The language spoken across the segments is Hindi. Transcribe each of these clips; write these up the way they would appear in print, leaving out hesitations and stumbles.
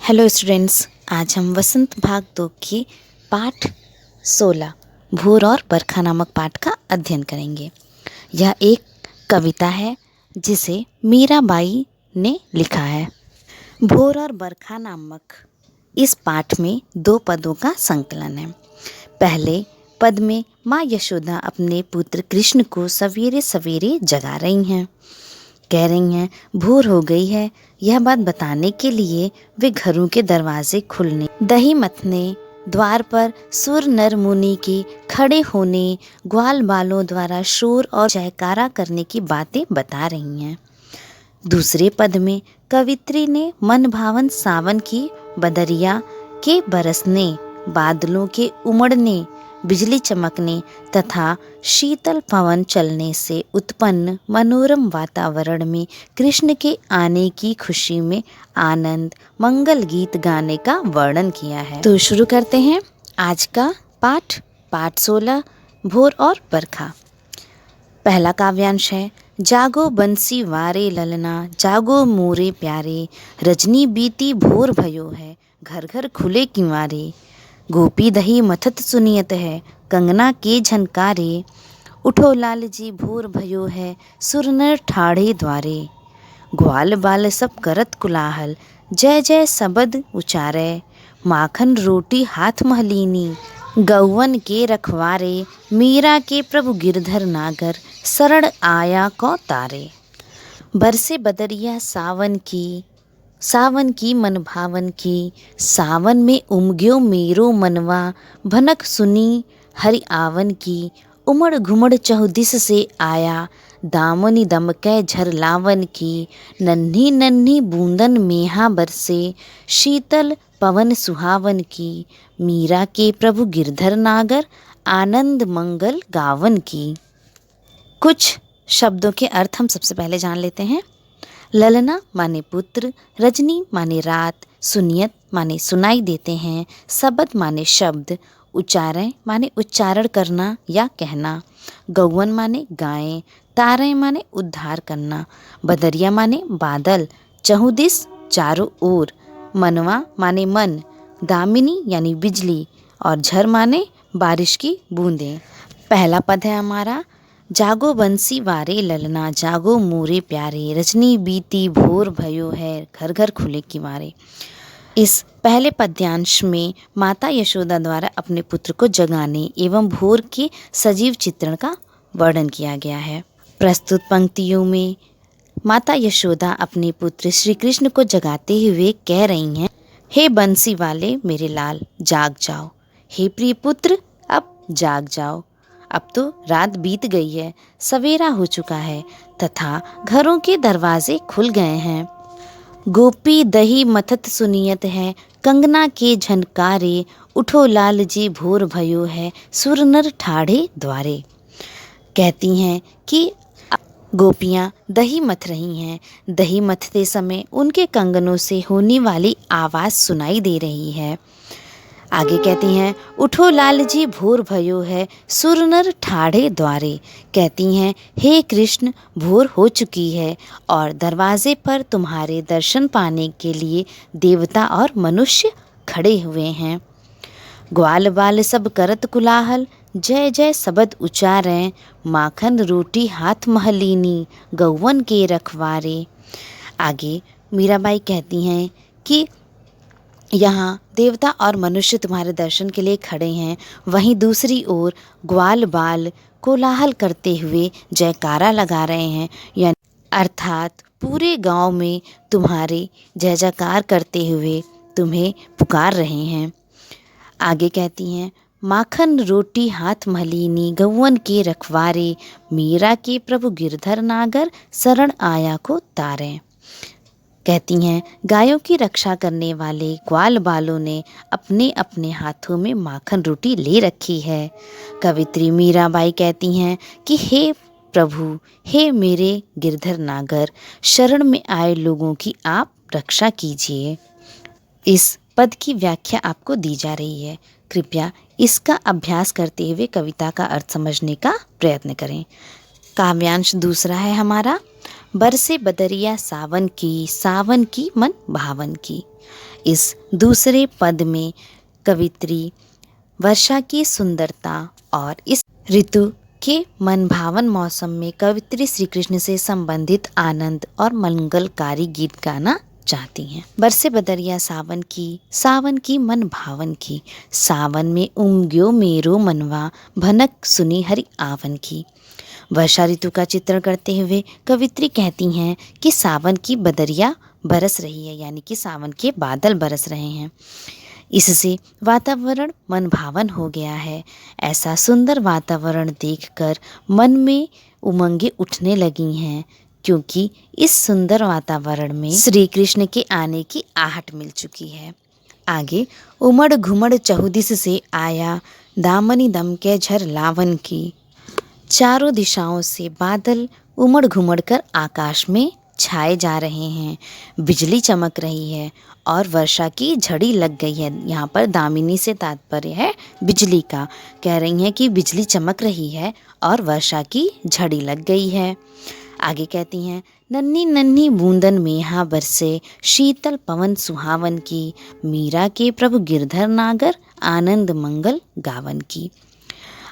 हेलो स्टूडेंट्स, आज हम वसंत भाग 2 की पाठ 16 भोर और बरखा नामक पाठ का अध्ययन करेंगे। यह एक कविता है जिसे मीराबाई ने लिखा है। भोर और बरखा नामक इस पाठ में 2 पदों का संकलन है। पहले पद में माँ यशोदा अपने पुत्र कृष्ण को सवेरे सवेरे जगा रही हैं। कह रही हैं भोर हो गई है। यह बात बताने के लिए वे घरों के दरवाजे खुलने, दही मथने, द्वार पर सुर नर मुनि के खड़े होने, ग्वाल बालों द्वारा शोर और जयकारा करने की बातें बता रही हैं। दूसरे पद में कवित्री ने मन भावन सावन की बदरिया के बरसने, बादलों के उमड़ने, बिजली चमकने तथा शीतल पवन चलने से उत्पन्न मनोरम वातावरण में कृष्ण के आने की खुशी में आनंद मंगल गीत गाने का वर्णन किया है। तो शुरू करते हैं आज का पाठ 16 भोर और बरखा। पहला काव्यांश है। जागो बंसी वारे ललना, जागो मोरे प्यारे, रजनी बीती भोर भयो है, घर घर खुले किवारे, गोपी दही मथत सुनियत है, कंगना के झनकारे, उठो लाल जी भोर भयो है, सुरनर ठाढ़े द्वारे, ग्वाल बाल सब करत कुलाहल, जय जय सबद उचारे, माखन रोटी हाथ महलीनी, गौवन के रखवारे, मीरा के प्रभु गिरधर नागर, शरण आया को तारे। बरसे बदरिया सावन की मन भावन की, सावन में उमग्यो मेरो मनवा, भनक सुनी हरि आवन की, उमड़ घुमड़ चहुदिस से आया, दामनी दमकै झर लावन की, नन्ही नन्ही बूंदन मेहा बरसे, शीतल पवन सुहावन की, मीरा के प्रभु गिरधर नागर, आनंद मंगल गावन की। कुछ शब्दों के अर्थ हम सबसे पहले जान लेते हैं। ललना माने पुत्र, रजनी माने रात, सुनियत माने सुनाई देते हैं, शब्द माने शब्द, उच्चारण माने उच्चारण करना या कहना, गौवन माने गायें, तारे माने उद्धार करना, बदरिया माने बादल, चहुदिस चारों ओर, मनवा माने मन, दामिनी यानी बिजली और झर माने बारिश की बूंदें। पहला पद है हमारा। जागो बंसी वारे ललना, जागो मोरे प्यारे, रजनी बीती भोर भयो है, घर घर खुले किवारे। इस पहले पद्यांश में माता यशोदा द्वारा अपने पुत्र को जगाने एवं भोर के सजीव चित्रण का वर्णन किया गया है। प्रस्तुत पंक्तियों में माता यशोदा अपने पुत्र श्री कृष्ण को जगाते हुए कह रही हैं, हे बंसी वाले मेरे लाल, जाग जाओ, हे प्रिय पुत्र अब जाग जाओ, अब तो रात बीत गई है, सवेरा हो चुका है तथा घरों के दरवाजे खुल गए हैं। गोपी दही मथत सुनियत है, कंगना के झनकारे, उठो लाल जी भोर भयो है, सुरनर ठाढ़े द्वारे। कहती हैं कि गोपियाँ दही मथ रही हैं। दही मथते समय उनके कंगनों से होने वाली आवाज़ सुनाई दे रही है। आगे कहती हैं, उठो लाल जी भोर भयो है, सुरनर ठाढ़े द्वारे। कहती हैं, हे कृष्ण भोर हो चुकी है और दरवाजे पर तुम्हारे दर्शन पाने के लिए देवता और मनुष्य खड़े हुए हैं। ग्वाल बाल सब करत कुलाहल, जय जय सबद उचारें, माखन रोटी हाथ महलीनी, गौवन के रखवारे। आगे मीराबाई कहती हैं कि यहाँ देवता और मनुष्य तुम्हारे दर्शन के लिए खड़े हैं, वहीं दूसरी ओर ग्वाल बाल कोलाहल करते हुए जयकारा लगा रहे हैं, यानी अर्थात पूरे गांव में तुम्हारे जय जयकार करते हुए तुम्हें पुकार रहे हैं। आगे कहती हैं, माखन रोटी हाथ महलीनी, गौवन के रखवारे, मीरा के प्रभु गिरधर नागर, शरण आया को तारे। कहती हैं, गायों की रक्षा करने वाले ग्वाल बालों ने अपने अपने हाथों में माखन रोटी ले रखी है। कवित्री मीराबाई कहती हैं कि हे प्रभु, हे मेरे गिरधर नागर, शरण में आए लोगों की आप रक्षा कीजिए। इस पद की व्याख्या आपको दी जा रही है। कृपया इसका अभ्यास करते हुए कविता का अर्थ समझने का प्रयत्न करें। काव्यांश दूसरा है हमारा। बरसे बदरिया सावन की मन भावन की। इस दूसरे पद में कवित्री वर्षा की सुंदरता और इस ऋतु के मनभावन मौसम में कवित्री श्री कृष्ण से संबंधित आनंद और मंगलकारी गीत गाना चाहती हैं। बरसे बदरिया सावन की मन भावन की, सावन में उमग्यो मेरो मनवा, भनक सुनी हरि आवन की। वर्षा ऋतु का चित्रण करते हुए कवित्री कहती हैं कि सावन की बदरिया बरस रही है, यानी कि सावन के बादल बरस रहे हैं। इससे वातावरण मनभावन हो गया है। ऐसा सुंदर वातावरण देखकर मन में उमंगें उठने लगी हैं, क्योंकि इस सुंदर वातावरण में श्री कृष्ण के आने की आहट मिल चुकी है। आगे, उमड़ घुमड़ चहुदिस से आया, दामनी दम के झर लावन की। चारों दिशाओं से बादल उमड़ घुमड़ कर आकाश में छाए जा रहे हैं। बिजली चमक रही है और वर्षा की झड़ी लग गई है। यहाँ पर दामिनी से तात्पर्य है बिजली का। कह रही हैं कि बिजली चमक रही है और वर्षा की झड़ी लग गई है। आगे कहती हैं, नन्ही नन्ही बूंदन मेहा बरसे, शीतल पवन सुहावन की। मीरा के प्रभु गिरधर नागर, आनंद मंगल गावन की।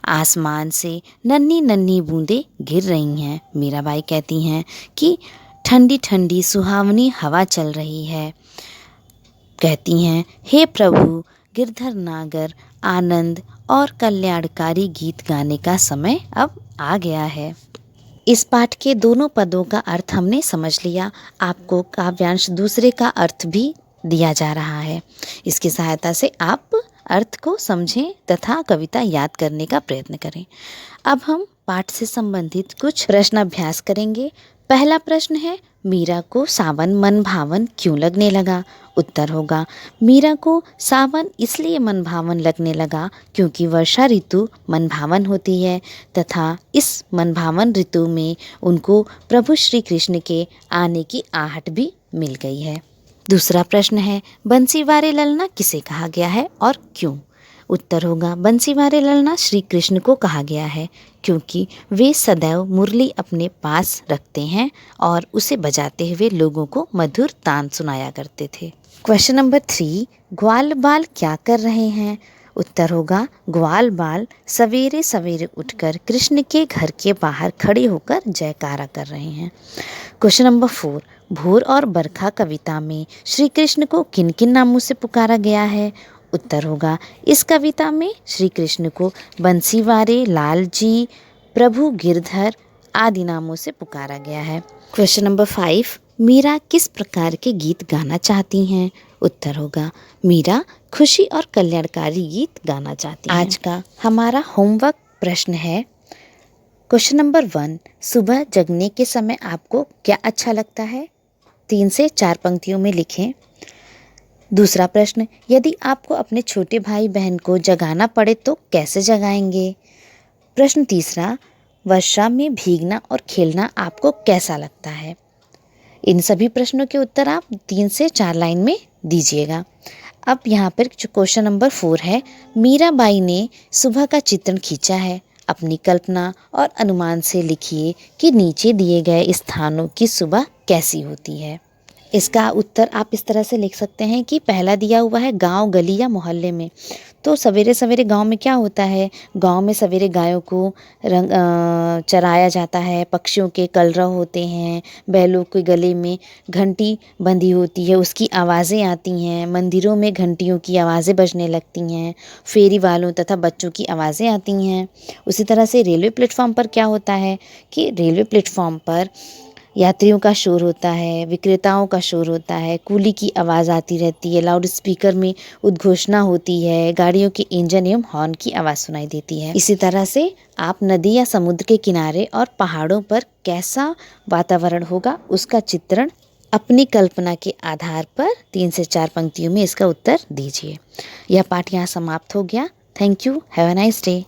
आसमान से नन्ही नन्ही बूंदें गिर रही हैं। मीराबाई कहती हैं कि ठंडी ठंडी सुहावनी हवा चल रही है। कहती हैं, हे प्रभु गिरधर नागर, आनंद और कल्याणकारी गीत गाने का समय अब आ गया है। इस पाठ के दोनों पदों का अर्थ हमने समझ लिया। आपको काव्यांश दूसरे का अर्थ भी दिया जा रहा है। इसकी सहायता से आप अर्थ को समझें तथा कविता याद करने का प्रयत्न करें। अब हम पाठ से संबंधित कुछ प्रश्न अभ्यास करेंगे। पहला प्रश्न है, मीरा को सावन मन भावन क्यों लगने लगा? उत्तर होगा, मीरा को सावन इसलिए मन भावन लगने लगा क्योंकि वर्षा ऋतु मन भावन होती है तथा इस मन भावन ऋतु में उनको प्रभु श्री कृष्ण के आने की आहट भी मिल गई है। दूसरा प्रश्न है, बंसीवारे ललना किसे कहा गया है और क्यों? उत्तर होगा, बंसीवारे ललना श्री कृष्ण को कहा गया है क्योंकि वे सदैव मुरली अपने पास रखते हैं और उसे बजाते हुए लोगों को मधुर तान सुनाया करते थे। क्वेश्चन नंबर 3, ग्वाल बाल क्या कर रहे हैं? उत्तर होगा, ग्वाल बाल सवेरे सवेरे उठकर कृष्ण के घर के बाहर खड़े होकर जयकारा कर रहे हैं। क्वेश्चन नंबर 4, भोर और बरखा कविता में श्री कृष्ण को किन किन नामों से पुकारा गया है? उत्तर होगा, इस कविता में श्री कृष्ण को बंसीवारे, लालजी, प्रभु गिरधर आदि नामों से पुकारा गया है। क्वेश्चन नंबर 5, मीरा किस प्रकार के गीत गाना चाहती हैं? उत्तर होगा, मीरा खुशी और कल्याणकारी गीत गाना चाहती हैं। आज का हमारा होमवर्क प्रश्न है, क्वेश्चन नंबर 1, सुबह जगने के समय आपको क्या अच्छा लगता है? 3 से 4 पंक्तियों में लिखें। दूसरा प्रश्न, यदि आपको अपने छोटे भाई बहन को जगाना पड़े तो कैसे जगाएंगे? प्रश्न तीसरा, वर्षा में भीगना और खेलना आपको कैसा लगता है? इन सभी प्रश्नों के उत्तर आप 3 से 4 लाइन में दीजिएगा। अब यहाँ पर क्वेश्चन नंबर 4 है, मीराबाई ने सुबह का चित्रण खींचा है। अपनी कल्पना और अनुमान से लिखिए कि नीचे दिए गए स्थानों की सुबह कैसी होती है। इसका उत्तर आप इस तरह से लिख सकते हैं कि पहला दिया हुआ है गांव, गली या मोहल्ले में। तो सवेरे सवेरे गांव में क्या होता है? गांव में सवेरे गायों को चराया जाता है, पक्षियों के कलरव होते हैं, बैलों के गले में घंटी बंधी होती है, उसकी आवाज़ें आती हैं, मंदिरों में घंटियों की आवाज़ें बजने लगती हैं, फेरी वालों तथा बच्चों की आवाज़ें आती हैं। उसी तरह से रेलवे प्लेटफॉर्म पर क्या होता है कि रेलवे प्लेटफॉर्म पर यात्रियों का शोर होता है, विक्रेताओं का शोर होता है, कूली की आवाज़ आती रहती है, लाउड स्पीकर में उद्घोषणा होती है, गाड़ियों के इंजन एवं हॉर्न की आवाज़ सुनाई देती है। इसी तरह से आप नदी या समुद्र के किनारे और पहाड़ों पर कैसा वातावरण होगा उसका चित्रण अपनी कल्पना के आधार पर 3 से 4 पंक्तियों में इसका उत्तर दीजिए। यह पाठ यहाँ समाप्त हो गया। Thank you. Have a nice day.